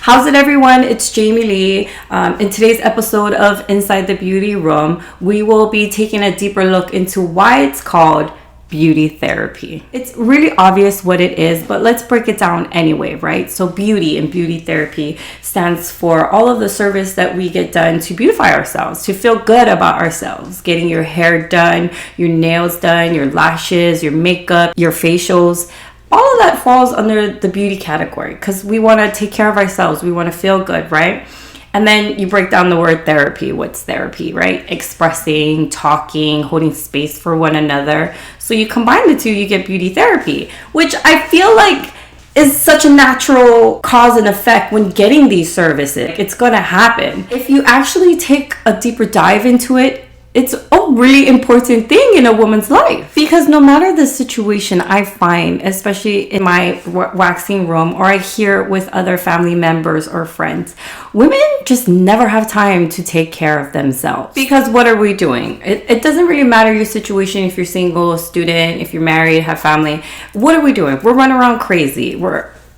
How's it, everyone? It's Jamie Lee. In today's episode of Inside the Beauty Room, we will be taking a deeper look into why it's called beauty therapy. It's really obvious what it is, but let's break it down anyway, right? So beauty and beauty therapy stands for all of the service that we get done to beautify ourselves, to feel good about ourselves. Getting your hair done, your nails done, your lashes, your makeup, your facials. All of that falls under the beauty category because we want to take care of ourselves. We want to feel good, right? And then you break down the word therapy. What's therapy, right? Expressing, talking, holding space for one another. So you combine the two, you get beauty therapy, which I feel like is such a natural cause and effect when getting these services. It's going to happen. If you actually take a deeper dive into it, it's a really important thing in a woman's life, because no matter the situation, I find, especially in my waxing room, or I hear with other family members or friends, women just never have time to take care of themselves. Because what are we doing? It doesn't really matter your situation, if you're single, a student, if you're married, have family. What are we doing? We're running around crazy.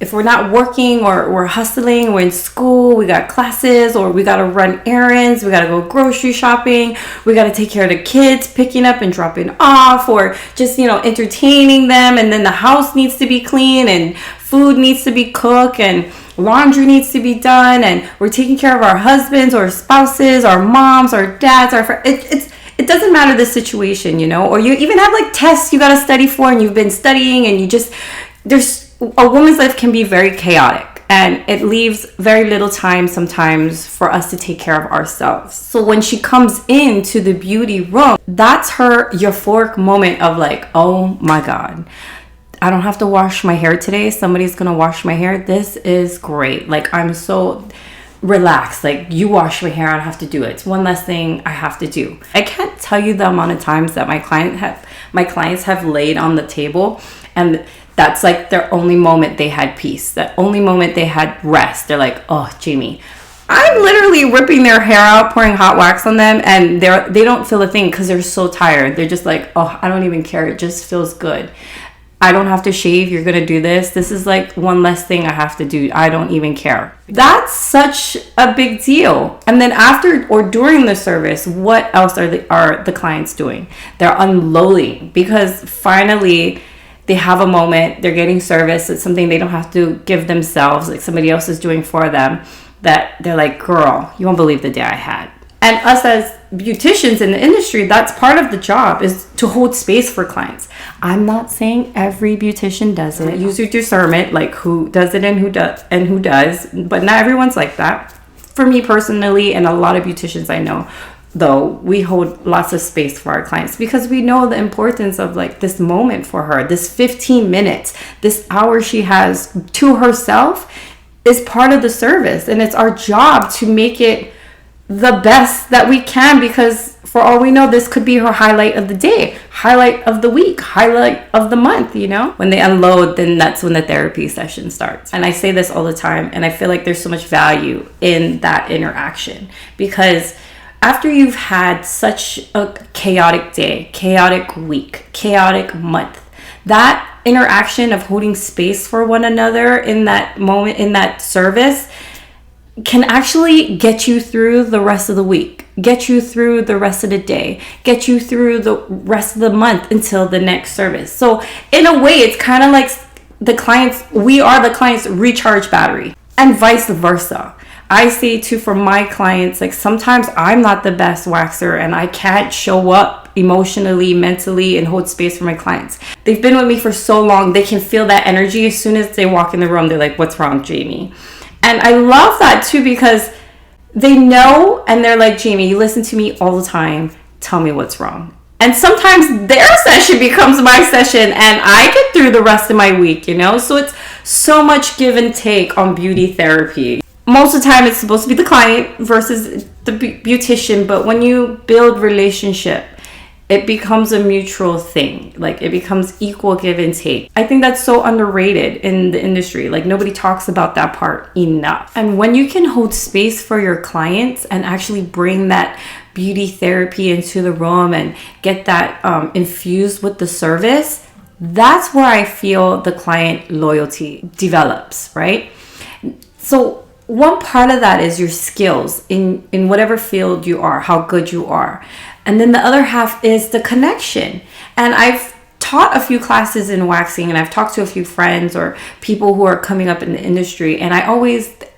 If we're not working or we're hustling, we're in school, we got classes, or we got to run errands, we got to go grocery shopping, we got to take care of the kids, picking up and dropping off, or just, entertaining them. And then the house needs to be clean and food needs to be cooked and laundry needs to be done. And we're taking care of our husbands or spouses, our moms, our dads, our friends. It doesn't matter the situation, or you even have like tests you got to study for and you've been studying and a woman's life can be very chaotic, and it leaves very little time sometimes for us to take care of ourselves. So when she comes into the beauty room, that's her euphoric moment of like, oh my God, I don't have to wash my hair today. Somebody's gonna wash my hair. This is great. Like, I'm so relaxed. Like, you wash my hair, I don't have to do it. It's one less thing I have to do. I can't tell you the amount of times that my clients have laid on the table, and that's like their only moment they had peace, that only moment they had rest. They're like, oh, Jamie, I'm literally ripping their hair out, pouring hot wax on them, and they don't feel a thing because they're so tired. They're just like, oh, I don't even care. It just feels good. I don't have to shave. You're going to do this. This is like one less thing I have to do. I don't even care. That's such a big deal. And then after or during the service, what else are the clients doing? They're unloading, because finally they have a moment, they're getting service. It's something they don't have to give themselves, like somebody else is doing for them, that they're like, girl, you won't believe the day I had. And us as beauticians in the industry, that's part of the job, is to hold space for clients. I'm not saying every beautician does it. Use your discernment, like who does it and who does, but not everyone's like that. For me personally, and a lot of beauticians I know, though, we hold lots of space for our clients because we know the importance of like this moment for her, this 15 minutes, this hour she has to herself is part of the service. And it's our job to make it the best that we can, because for all we know, this could be her highlight of the day, highlight of the week, highlight of the month. When they unload, then that's when the therapy session starts. And I say this all the time, and I feel like there's so much value in that interaction, because after you've had such a chaotic day, chaotic week, chaotic month, that interaction of holding space for one another in that moment, in that service, can actually get you through the rest of the week, get you through the rest of the day, get you through the rest of the month until the next service. So in a way, it's kind of like we are the client's recharge battery, and vice versa. I say too, for my clients, like sometimes I'm not the best waxer and I can't show up emotionally, mentally, and hold space for my clients. They've been with me for so long, they can feel that energy. As soon as they walk in the room, they're like, what's wrong, Jamie? And I love that too, because they know, and they're like, Jamie, you listen to me all the time. Tell me what's wrong. And sometimes their session becomes my session and I get through the rest of my week, So it's so much give and take on beauty therapy. Most of the time it's supposed to be the client versus the beautician, but when you build relationship, it becomes a mutual thing. Like, it becomes equal give and take. I think that's so underrated in the industry. Like, nobody talks about that part enough. And when you can hold space for your clients and actually bring that beauty therapy into the room and get that infused with the service, that's where I feel the client loyalty develops, right? So one part of that is your skills in whatever field you are, how good you are. And then the other half is the connection. And I've taught a few classes in waxing, and I've talked to a few friends or people who are coming up in the industry, and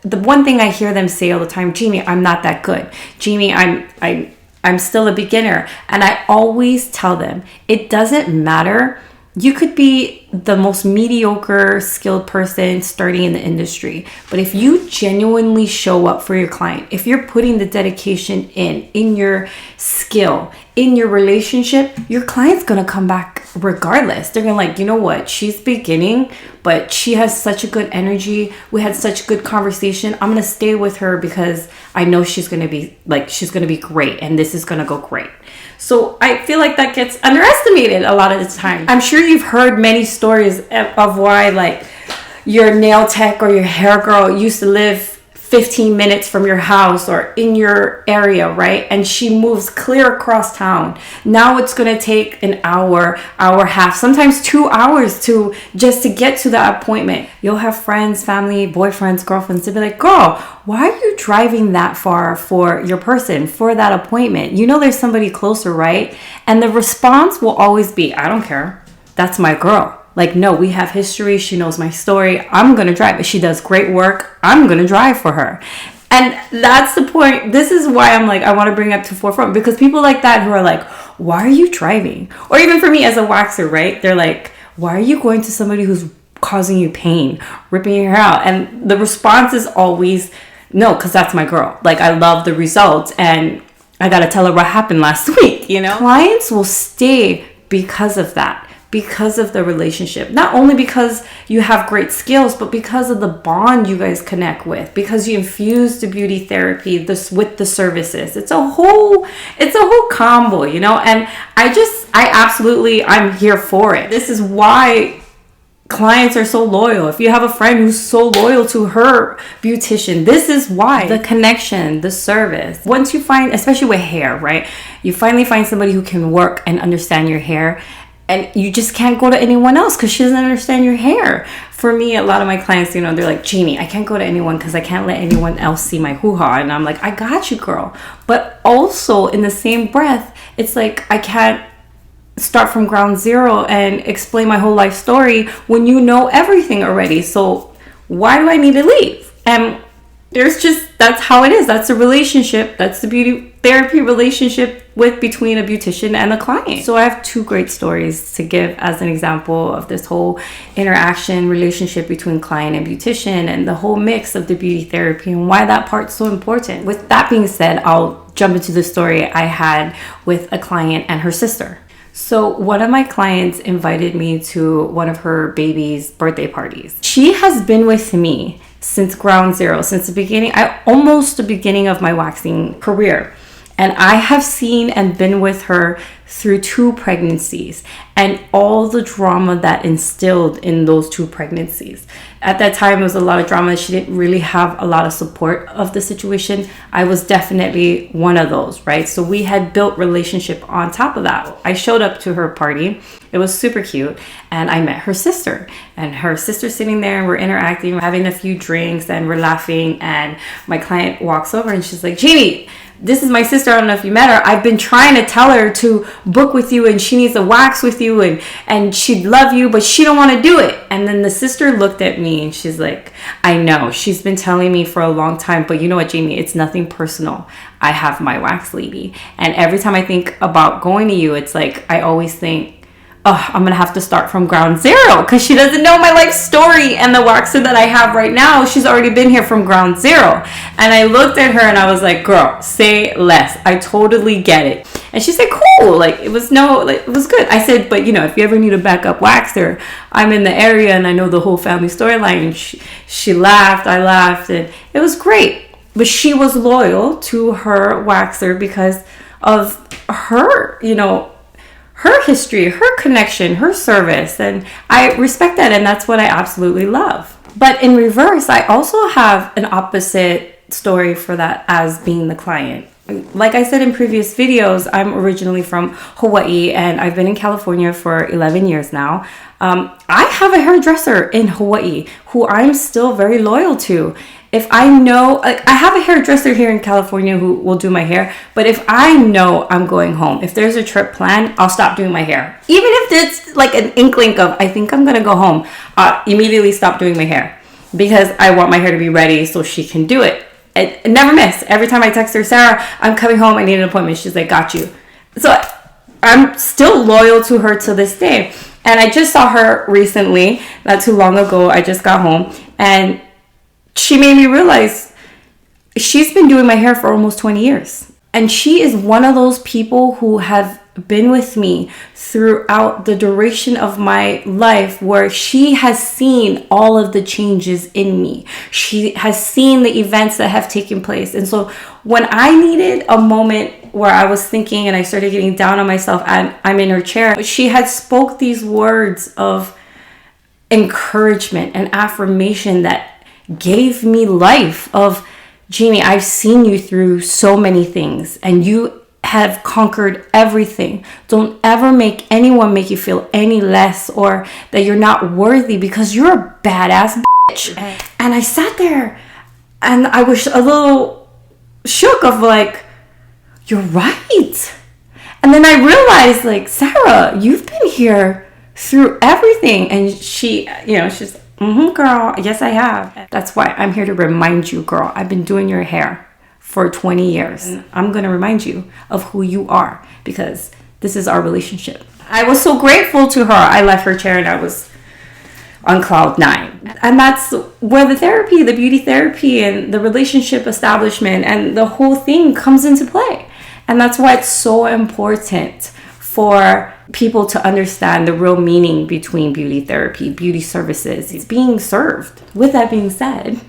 the one thing I hear them say all the time, Jamie, I'm not that good. Jamie, I'm still a beginner. And I always tell them, it doesn't matter. You could be the most mediocre skilled person starting in the industry, but if you genuinely show up for your client, if you're putting the dedication in your skill, in your relationship, your client's gonna come back regardless. They're gonna like, you know what, she's beginning, but she has such a good energy. We had such good conversation. I'm gonna stay with her because I know she's gonna be great, and this is gonna go great. So I feel like that gets underestimated a lot of the time. I'm sure you've heard many stories of why like your nail tech or your hair girl used to live 15 minutes from your house or in your area, right? And she moves clear across town. Now it's gonna take an hour, hour and a half, sometimes 2 hours to get to that appointment. You'll have friends, family, boyfriends, girlfriends to be like, girl, why are you driving that far for your person, for that appointment? You know there's somebody closer, right? And the response will always be, I don't care. That's my girl. Like, no, we have history. She knows my story. I'm going to drive. If she does great work, I'm going to drive for her. And that's the point. This is why I'm like, I want to bring up to forefront, because people like that who are like, why are you driving? Or even for me as a waxer, right? They're like, why are you going to somebody who's causing you pain, ripping your hair out? And the response is always, no, because that's my girl. Like, I love the results and I got to tell her what happened last week, you know? Clients will stay because of that. Because of the relationship, not only because you have great skills, but because of the bond you guys connect with, because you infuse the beauty therapy with the services. It's a whole combo, you know. And I'm here for it. This is why clients are so loyal. If you have a friend who's so loyal to her beautician, this is why. The connection, the service. Once you find, especially with hair, right? You finally find somebody who can work and understand your hair. And you just can't go to anyone else because she doesn't understand your hair. For me, a lot of my clients, you know, they're like, Jamie, I can't go to anyone because I can't let anyone else see my hoo-ha. And I'm like, I got you, girl. But also in the same breath, it's like, I can't start from ground zero and explain my whole life story when you know everything already. So why do I need to leave? And that's how it is. That's a relationship. That's the beauty therapy relationship between a beautician and a client. So I have two great stories to give as an example of this whole interaction relationship between client and beautician and the whole mix of the beauty therapy and why that part's so important. With that being said, I'll jump into the story I had with a client and her sister. So one of my clients invited me to one of her baby's birthday parties. She has been with me since ground zero, since the beginning, almost the beginning of my waxing career. And I have seen and been with her through 2 pregnancies and all the drama that instilled in those 2 pregnancies. At that time, it was a lot of drama. She didn't really have a lot of support of the situation. I was definitely one of those, right? So we had built relationship on top of that. I showed up to her party. It was super cute. And I met her sister. And her sister's sitting there and we're interacting, we're having a few drinks and we're laughing. And my client walks over and she's like, Jamie, this is my sister. I don't know if you met her. I've been trying to tell her to book with you and she needs to wax with you and she'd love you, but she don't want to do it. And then the sister looked at me and she's like, I know, she's been telling me for a long time, but you know what, Jamie, it's nothing personal. I have my wax lady. And every time I think about going to you, it's like, I always think, oh, I'm going to have to start from ground zero because she doesn't know my life story. And the waxer that I have right now, she's already been here from ground zero. And I looked at her and I was like, girl, say less. I totally get it. And she said, cool. Like, it was good. I said, but you know, if you ever need a backup waxer, I'm in the area and I know the whole family storyline. And she laughed. I laughed. And it was great. But she was loyal to her waxer because of her, you know, her history, her connection, her service. And I respect that. And that's what I absolutely love. But in reverse, I also have an opposite story for that as being the client. Like I said in previous videos, I'm originally from Hawaii and I've been in California for 11 years now. I have a hairdresser in Hawaii who I'm still very loyal to. If I know, like, I have a hairdresser here in California who will do my hair, but if I know I'm going home, if there's a trip planned, I'll stop doing my hair. Even if it's like an inkling of, I think I'm gonna go home, immediately stop doing my hair because I want my hair to be ready so she can do it. I never miss. Every time I text her, Sarah, I'm coming home, I need an appointment. She's like, got you. So I'm still loyal to her to this day. And I just saw her recently, not too long ago. I just got home and she made me realize she's been doing my hair for almost 20 years. And she is one of those people who have been with me throughout the duration of my life, where she has seen all of the changes in me. She has seen the events that have taken place. And so when I needed a moment where I was thinking and I started getting down on myself, and I'm in her chair, she had spoke these words of encouragement and affirmation that gave me life of, Jamie, I've seen you through so many things and you have conquered everything. Don't ever make anyone make you feel any less or that you're not worthy, because you're a badass bitch. And I sat there and I was a little shook of like, you're right. And then I realized, like, Sarah, you've been here through everything. And she, she's girl, yes, I have. That's why I'm here to remind you, girl. I've been doing your hair for 20 years. I'm going to remind you of who you are, because this is our relationship. I was so grateful to her. I left her chair and I was on cloud 9. And that's where the therapy, the beauty therapy and the relationship establishment and the whole thing comes into play. And that's why it's so important for people to understand the real meaning between beauty therapy, beauty services. It's being served. With that being said,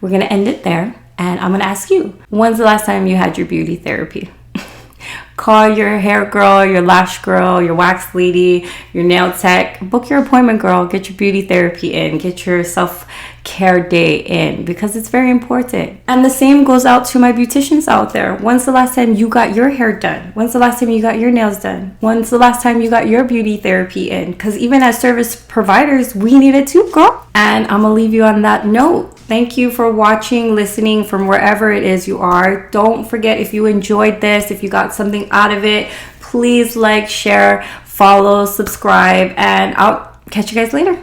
we're going to end it there. And I'm going to ask you, when's the last time you had your beauty therapy? Call your hair girl, your lash girl, your wax lady, your nail tech. Book your appointment, girl. Get your beauty therapy in. Get your self-care day in, because it's very important. And the same goes out to my beauticians out there. When's the last time you got your hair done? When's the last time you got your nails done? When's the last time you got your beauty therapy in? Because even as service providers, we need it too, girl. And I'm going to leave you on that note. Thank you for watching, listening from wherever it is you are. Don't forget, if you enjoyed this, if you got something out of it, please like, share, follow, subscribe, and I'll catch you guys later.